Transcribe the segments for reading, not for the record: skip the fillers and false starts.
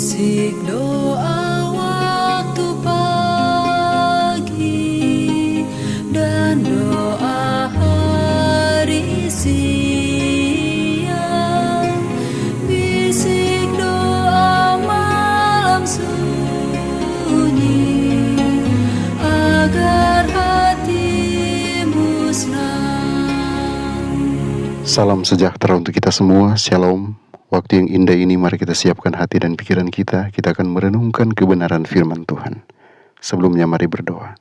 Bisik doa waktu pagi dan doa hari siang, bisik doa malam sunyi agar hatimu senang. Salam sejahtera untuk kita semua, Shalom. Waktu yang indah ini mari kita siapkan hati dan pikiran kita. Kita akan merenungkan kebenaran firman Tuhan. Sebelumnya mari berdoa.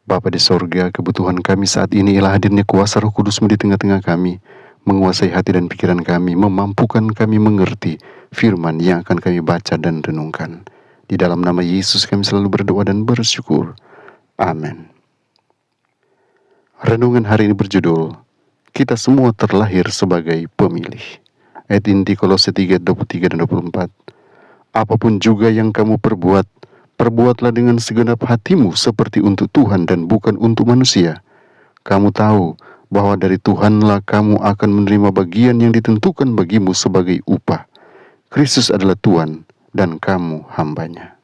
Bapa di sorga, kebutuhan kami saat ini ialah hadirnya kuasa Roh Kudus di tengah-tengah kami, menguasai hati dan pikiran kami, memampukan kami mengerti firman yang akan kami baca dan renungkan. Di dalam nama Yesus kami selalu berdoa dan bersyukur. Amin. Renungan hari ini berjudul, kita semua terlahir sebagai pemilih. Ayat inti Kolose 3, 23 dan 24. Apapun juga yang kamu perbuat, perbuatlah dengan segenap hatimu seperti untuk Tuhan dan bukan untuk manusia. Kamu tahu bahwa dari Tuhanlah kamu akan menerima bagian yang ditentukan bagimu sebagai upah. Kristus adalah Tuhan dan kamu hambanya.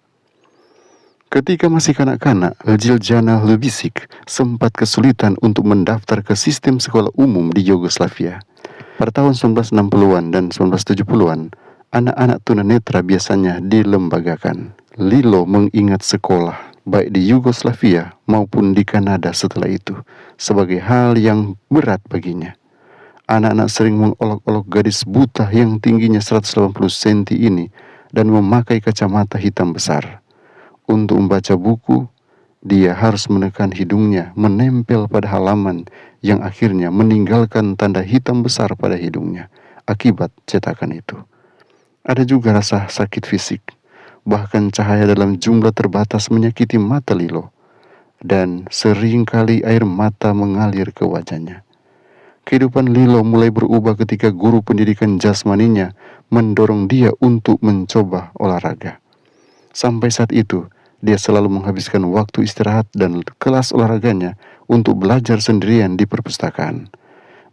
Ketika masih kanak-kanak, Ljiljana Hlebisik sempat kesulitan untuk mendaftar ke sistem sekolah umum di Yugoslavia. Pada tahun 1960-an dan 1970-an, anak-anak tunanetra biasanya dilembagakan. Lilo mengingat sekolah, baik di Yugoslavia maupun di Kanada setelah itu, sebagai hal yang berat baginya. Anak-anak sering mengolok-olok gadis buta yang tingginya 180 cm ini dan memakai kacamata hitam besar. Untuk membaca buku, dia harus menekan hidungnya menempel pada halaman yang akhirnya meninggalkan tanda hitam besar pada hidungnya akibat cetakan itu. Ada juga rasa sakit fisik, bahkan cahaya dalam jumlah terbatas menyakiti mata Lilo, dan seringkali air mata mengalir ke wajahnya. Kehidupan Lilo mulai berubah ketika guru pendidikan jasmaninya mendorong dia untuk mencoba olahraga. Sampai saat itu, dia selalu menghabiskan waktu istirahat dan kelas olahraganya untuk belajar sendirian di perpustakaan.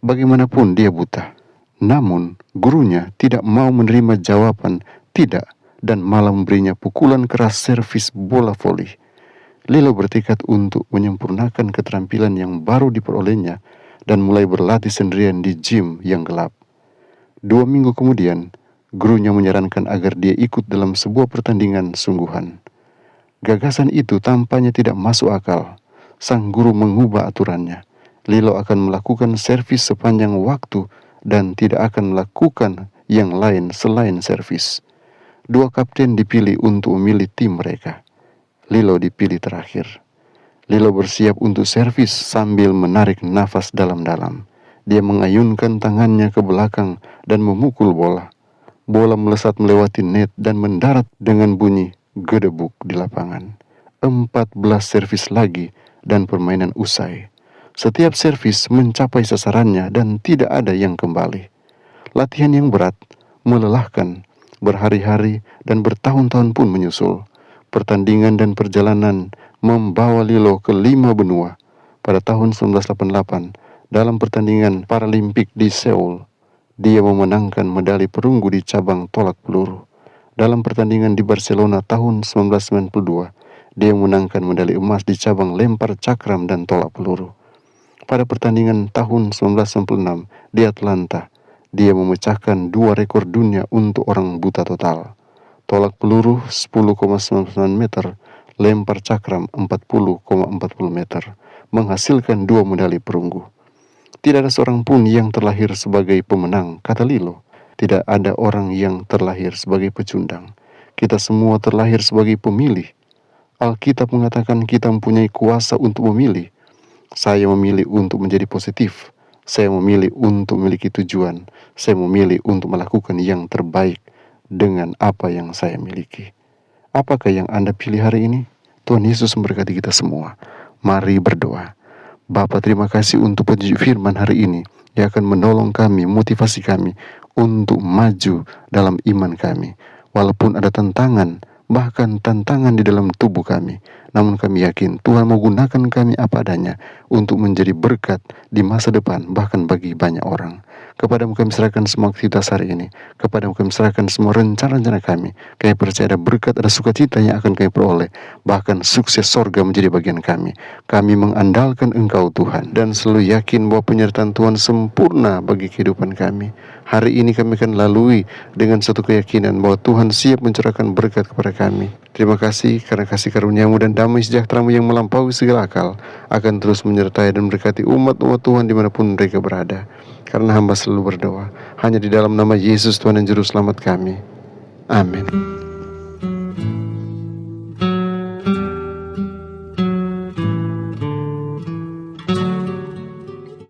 Bagaimanapun dia buta. Namun, gurunya tidak mau menerima jawaban tidak dan malah memberinya pukulan keras servis bola voli. Lilo bertekad untuk menyempurnakan keterampilan yang baru diperolehnya dan mulai berlatih sendirian di gym yang gelap. 2 minggu kemudian, gurunya menyarankan agar dia ikut dalam sebuah pertandingan sungguhan. Gagasan itu tampaknya tidak masuk akal. Sang guru mengubah aturannya. Lilo akan melakukan servis sepanjang waktu dan tidak akan melakukan yang lain selain servis. 2 kapten dipilih untuk memilih tim mereka. Lilo dipilih terakhir. Lilo bersiap untuk servis sambil menarik nafas dalam-dalam. Dia mengayunkan tangannya ke belakang dan memukul bola. Bola melesat melewati net dan mendarat dengan bunyi gedebuk di lapangan. 14 servis lagi dan permainan usai. Setiap servis mencapai sasarannya dan tidak ada yang kembali. Latihan yang berat, melelahkan, berhari-hari dan bertahun-tahun pun menyusul. Pertandingan dan perjalanan membawa Lilo ke 5 benua. Pada tahun 1988, dalam pertandingan Paralimpik di Seoul, dia memenangkan medali perunggu di cabang tolak peluru. Dalam pertandingan di Barcelona tahun 1992, dia memenangkan medali emas di cabang lempar cakram dan tolak peluru. Pada pertandingan tahun 1996 di Atlanta, dia memecahkan 2 rekor dunia untuk orang buta total. Tolak peluru 10,99 meter, lempar cakram 40,40 meter, menghasilkan 2 medali perunggu. Tidak ada seorang pun yang terlahir sebagai pemenang, kata Lilo. Tidak ada orang yang terlahir sebagai pecundang. Kita semua terlahir sebagai pemilih. Alkitab mengatakan kita mempunyai kuasa untuk memilih. Saya memilih untuk menjadi positif. Saya memilih untuk memiliki tujuan. Saya memilih untuk melakukan yang terbaik dengan apa yang saya miliki. Apakah yang Anda pilih hari ini? Tuhan Yesus memberkati kita semua. Mari berdoa. Bapa, terima kasih untuk petunjuk firman hari ini yang akan menolong kami, motivasi kami untuk maju dalam iman kami. Walaupun ada tantangan, bahkan tantangan di dalam tubuh kami, namun kami yakin Tuhan mau gunakan kami apa adanya untuk menjadi berkat di masa depan, bahkan bagi banyak orang. Kepadamu kami serahkan semua aktivitas hari ini. Kepadamu kami serahkan semua rencana-rencana kami. Kami percaya ada berkat, ada sukacita yang akan kami peroleh. Bahkan sukses sorga menjadi bagian kami. Kami mengandalkan Engkau Tuhan, dan selalu yakin bahwa penyertaan Tuhan sempurna bagi kehidupan kami. Hari ini kami akan lalui dengan satu keyakinan bahwa Tuhan siap mencurahkan berkat kepada kami. Terima kasih karena kasih karunia-Mu dan damai sejahtera-Mu yang melampaui segala akal akan terus menyertai dan memberkati umat-umat Tuhan dimanapun mereka berada. Karena hamba selalu berdoa hanya di dalam nama Yesus Tuhan dan Juru Selamat kami. Amin.